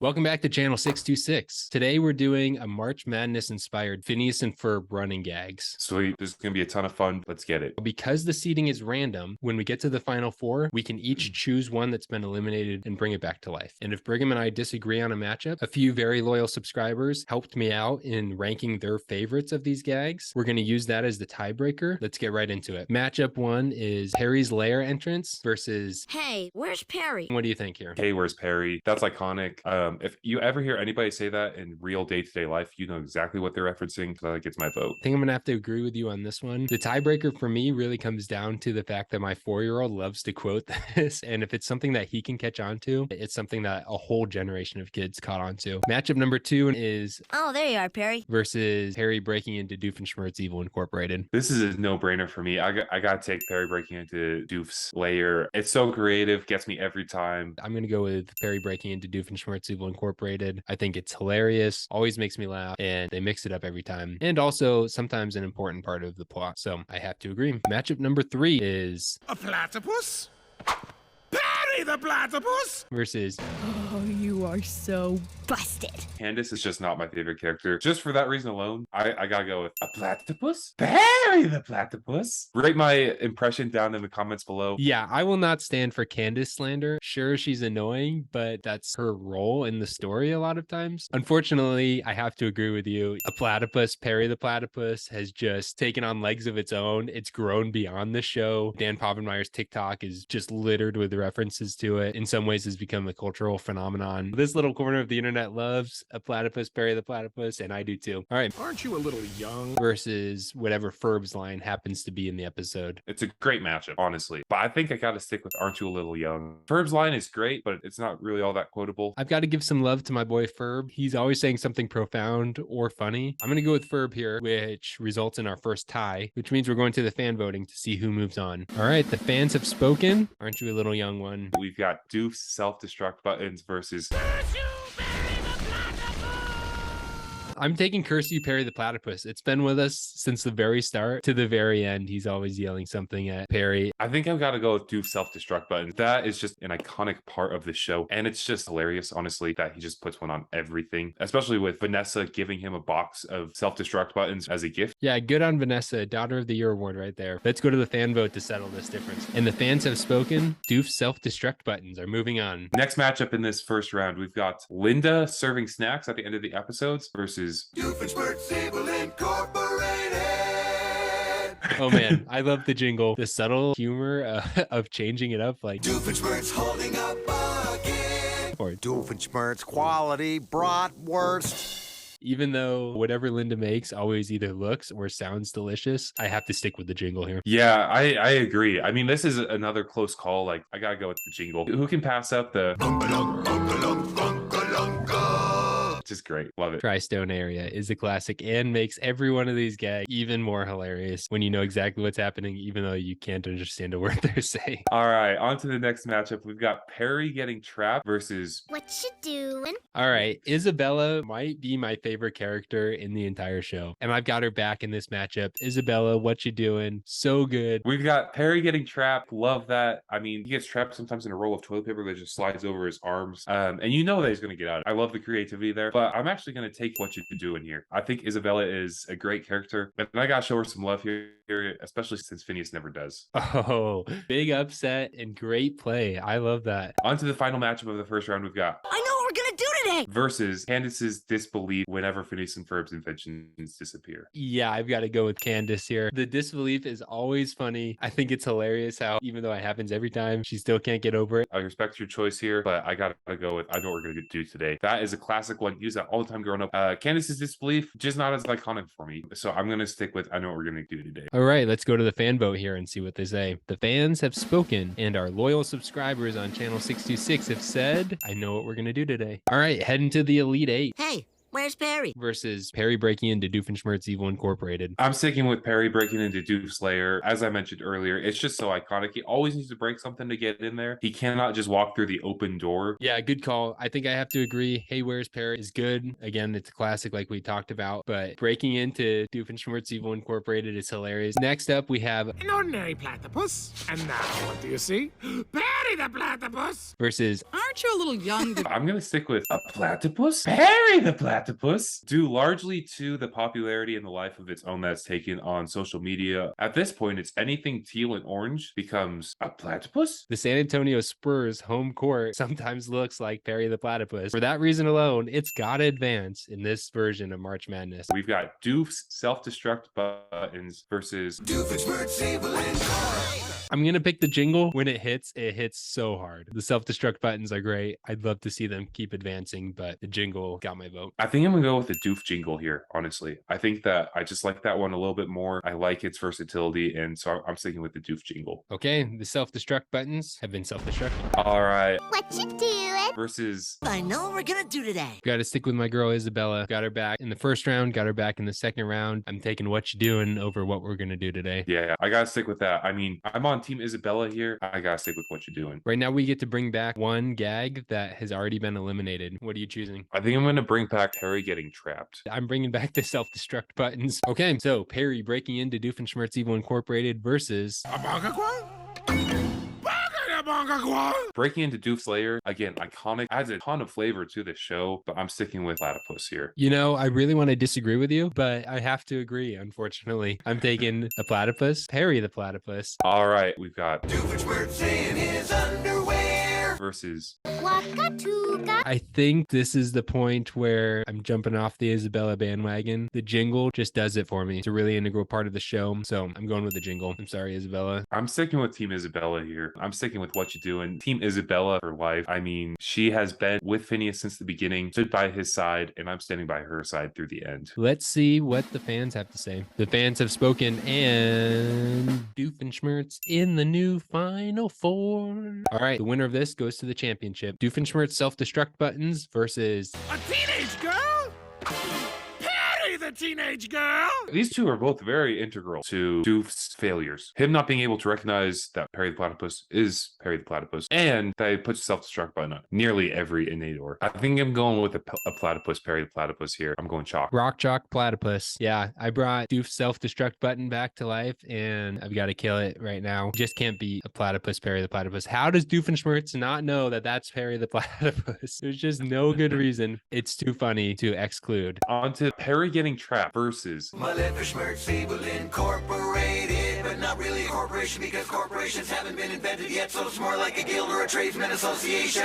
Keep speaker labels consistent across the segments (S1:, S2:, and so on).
S1: Welcome back to Channel 626. Today we're doing a March Madness inspired Phineas and Ferb running gags.
S2: Sweet. This is going to be a ton of fun. Let's get it.
S1: Because the seeding is random, when we get to the final four, we can each choose one that's been eliminated and bring it back to life. And if Brigham and I disagree on a matchup, a few very loyal subscribers helped me out in ranking their favorites of these gags. We're going to use that as the tiebreaker. Let's get right into it. Matchup one is Perry's lair entrance versus...
S3: Hey, where's Perry?
S1: What do you think here?
S2: Hey, where's Perry? That's iconic. If you ever hear anybody say that in real day-to-day life, you know exactly what they're referencing. So that gets my vote.
S1: I think I'm gonna have to agree with you on this one. The tiebreaker for me really comes down to the fact that my 4-year-old loves to quote this, and if it's something that he can catch on to, it's something that a whole generation of kids caught on to. Matchup number 2 is
S3: Oh, there you are, Perry.
S1: versus Perry breaking into Doofenshmirtz Evil Incorporated.
S2: This is a no-brainer for me. I got to take Perry breaking into Doof's lair. It's so creative, gets me every time.
S1: I'm gonna go with Perry breaking into Doofenshmirtz Evil Incorporated. I think it's hilarious, always makes me laugh, and they mix it up every time. And also sometimes an important part of the plot. So I have to agree. Matchup number 3 is
S4: A platypus? Perry the platypus?
S1: versus
S3: Oh, you are so busted.
S2: Candace is just not my favorite character. Just for that reason alone, I gotta go with a platypus. Perry the platypus. Rate my impression down in the comments below.
S1: Yeah, I will not stand for Candace slander. Sure, she's annoying, but that's her role in the story a lot of times. Unfortunately, I have to agree with you. A platypus, Perry the platypus, has just taken on legs of its own. It's grown beyond the show. Dan Povenmire's TikTok is just littered with references to it. In some ways, it's become a cultural phenomenon. This little corner of the internet loves a platypus, Perry the platypus, and I do too. All right.
S4: Aren't you a little young?
S1: Versus whatever Ferb's line happens to be in the episode.
S2: It's a great matchup, honestly. But I think I gotta stick with Aren't You a Little Young? Ferb's line is great, but it's not really all that quotable.
S1: I've got to give some love to my boy Ferb. He's always saying something profound or funny. I'm going to go with Ferb here, which results in our first tie, which means we're going to the fan voting to see who moves on. All right, the fans have spoken. Aren't you a little young one?
S2: We've got Doof's self-destruct buttons versus
S1: I'm taking Curse You, Perry the Platypus. It's been with us since the very start to the very end. He's always yelling something at Perry.
S2: I think I've got to go with Doof's self-destruct button. That is just an iconic part of the show. And it's just hilarious, honestly, that he just puts one on everything, especially with Vanessa giving him a box of self-destruct buttons as a gift.
S1: Yeah, good on Vanessa. Daughter of the Year award right there. Let's go to the fan vote to settle this difference. And the fans have spoken. Doof's self-destruct buttons are moving on.
S2: Next matchup in this first round, we've got Linda serving snacks at the end of the episodes versus
S4: Doofenshmirtz Evil Incorporated.
S1: Oh man, I love the jingle. The subtle humor of changing it up, like
S4: Doofenshmirtz holding up again.
S1: or
S5: Doofenshmirtz quality bratwurst.
S1: even though whatever Linda makes always either looks or sounds delicious, I have to stick with the jingle here.
S2: Yeah, I agree. I mean, this is another close call. Like, I gotta go with the jingle. Who can pass up the just great. Love it.
S1: Tri-Stone area is a classic and makes every one of these gags even more hilarious when you know exactly what's happening, even though you can't understand a word they're saying.
S2: All right, on to the next matchup. We've got Perry getting trapped versus
S3: What you doing?
S1: All right, Isabella might be my favorite character in the entire show, and I've got her back in this matchup. Isabella, what you doing? So good.
S2: We've got Perry getting trapped. Love that. I mean, he gets trapped sometimes in a roll of toilet paper that just slides over his arms. And you know that he's going to get out. I love the creativity there, but I'm actually going to take What You Doing here. I think Isabella is a great character, and I got to show her some love here, especially since Phineas never does.
S1: Oh, big upset and great play. I love that.
S2: On to the final matchup of the first round. We've got
S3: I know what we're gonna do today.
S2: versus Candace's disbelief whenever Phineas and Ferb's inventions disappear.
S1: Yeah, I've got to go with Candace here. The disbelief is always funny. I think it's hilarious how, even though it happens every time, she still can't get over it.
S2: I respect your choice here, but I gotta go with I Know What We're Gonna Do Today. That is a classic one. Use that all the time growing up. Candace's disbelief, just not as iconic for me. So I'm gonna stick with I Know What We're Gonna Do Today.
S1: All right, let's go to the fan vote here and see what they say. The fans have spoken, and our loyal subscribers on Channel 626 have said, I know what we're going to do today. All right, heading to the Elite Eight.
S5: Hey,
S3: Where's Perry?
S1: versus Perry breaking into Doofenshmirtz Evil Incorporated.
S2: I'm sticking with Perry breaking into Doof Slayer. As I mentioned earlier, it's just so iconic. He always needs to break something to get in there. He cannot just walk through the open door.
S1: Yeah, good call. I think I have to agree. Hey, Where's Perry is good. Again, it's a classic like we talked about, but breaking into Doofenshmirtz Evil Incorporated is hilarious. Next up, we have
S4: An ordinary platypus. And now, what do you see? Perry the platypus!
S1: versus
S6: Aren't you a little young to
S2: I'm going to stick with a platypus. Perry the platypus. Due largely to the popularity and the life of its own that's taken on social media. At this point, it's anything teal and orange becomes a platypus.
S1: the San Antonio Spurs home court sometimes looks like Perry the Platypus. For that reason alone, it's gotta advance in this version of March Madness.
S2: We've got Doof's self-destruct buttons versus
S4: Doofenshmirtz Evil Incorporated.
S1: I'm gonna pick the jingle. When it hits so hard. The self-destruct buttons are great. I'd love to see them keep advancing, but the jingle got my vote.
S2: I think I'm gonna go with the Doof jingle here, honestly. I think that I just like that one a little bit more. I like its versatility, and so I'm sticking with the Doof jingle.
S1: Okay, the self-destruct buttons have been self-destructed.
S2: All right,
S3: What you doing?
S2: versus
S3: I know what we're gonna do today.
S1: Gotta stick with my girl Isabella. Got her back in the first round, got her back in the second round. I'm taking What You Doing over what we're gonna do today.
S2: yeah, I gotta stick with that. I mean, I'm on Team Isabella here. I gotta stick with What You're Doing.
S1: Right now, we get to bring back one gag that has already been eliminated. What are you choosing?
S2: I think I'm gonna bring back Perry getting trapped.
S1: I'm bringing back the self-destruct buttons. Okay, so Perry breaking into Doofenshmirtz Evil Incorporated versus
S4: A bonga quack? Bonga bonga quack!
S2: Breaking into Doof Slayer, again, iconic, adds a ton of flavor to the show, but I'm sticking with Platypus here.
S1: You know, I really want to disagree with you, but I have to agree, unfortunately. I'm taking a platypus, Perry the Platypus.
S2: All right, we've got
S4: Doofenshmirtz in his underwear!
S2: versus
S3: Wakatuka.
S1: I think this is the point where I'm jumping off the Isabella bandwagon. The jingle just does it for me. It's a really integral part of the show, so I'm going with the jingle. I'm sorry, Isabella.
S2: I'm sticking with Team Isabella here. I'm sticking with What You Doing. Team Isabella for life. I mean, she has been with Phineas since the beginning, stood by his side, and I'm standing by her side through the end.
S1: Let's see what the fans have to say. The fans have spoken, and Doofenshmirtz in the new Final Four. All right, the winner of this goes to the championship. Doofenshmirtz self-destruct buttons versus
S4: A teenage girl? Perry the teenage girl?
S2: These two are both very integral to Doof's failures. Him not being able to recognize that Perry the Platypus is Perry the Platypus, and that he puts a self-destruct button on nearly every Inator. I think I'm going with a Platypus, Perry the Platypus here. I'm going chalk.
S1: Rock Chalk Platypus. Yeah, I brought Doof's self-destruct button back to life, and I've got to kill it right now. Just can't beat a Platypus, Perry the Platypus. How does Doofenshmirtz not know that that's Perry the Platypus? There's just no good reason. It's too funny to exclude.
S2: On to Perry getting trapped versus
S4: Doofenshmirtz Evil Incorporated, but not really a corporation because corporations haven't been invented yet, so it's more like a guild or a tradesman association.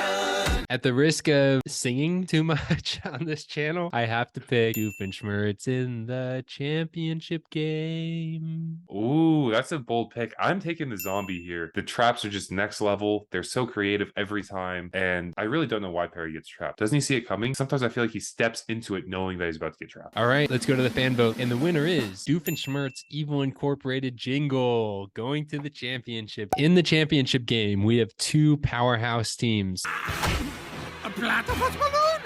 S1: At the risk of singing too much on this channel, I have to pick Doofenshmirtz in the championship game.
S2: Ooh, that's a bold pick. I'm taking the zombie here. The traps are just next level. They're so creative every time. And I really don't know why Perry gets trapped. Doesn't he see it coming? Sometimes I feel like he steps into it knowing that he's about to get trapped.
S1: All right, let's go to the fan vote. And the winner is Doofenshmirtz Evil Incorporated jingle going to the championship. In the championship game, we have two powerhouse teams.
S4: A platypus balloon?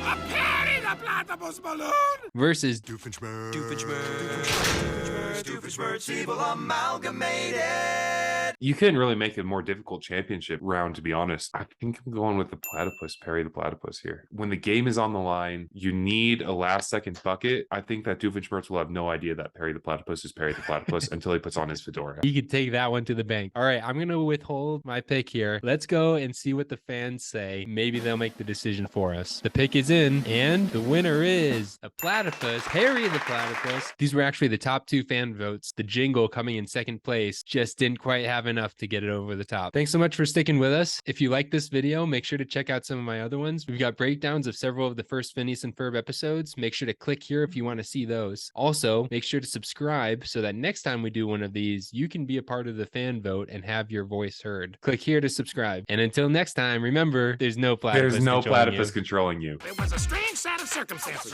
S4: A Perry the platypus balloon?
S1: Versus
S4: Doofenshmirtz Evil Amalgamated.
S2: You couldn't really make a more difficult championship round, to be honest. I think I'm going with the Platypus, Perry the Platypus here. When the game is on the line, you need a last-second bucket. I think that Doofenshmirtz will have no idea that Perry the Platypus is Perry the Platypus until he puts on his fedora.
S1: you could take that one to the bank. All right, I'm going to withhold my pick here. Let's go and see what the fans say. Maybe they'll make the decision for us. The pick is in, and the winner is a Platypus, Perry the Platypus. These were actually the top two fan votes. The jingle coming in second place just didn't quite have enough to get it over the top. Thanks so much for sticking with us. If you like this video, make sure to check out some of my other ones. We've got breakdowns of several of the first Phineas and Ferb episodes. Make sure to click here if you want to see those. Also, make sure to subscribe so that next time we do one of these, you can be a part of the fan vote and have your voice heard. Click here to subscribe. And until next time, remember, there's no platypus
S2: There's no
S1: controlling
S2: platypus
S1: you.
S2: controlling you.
S4: It was a strange set of circumstances.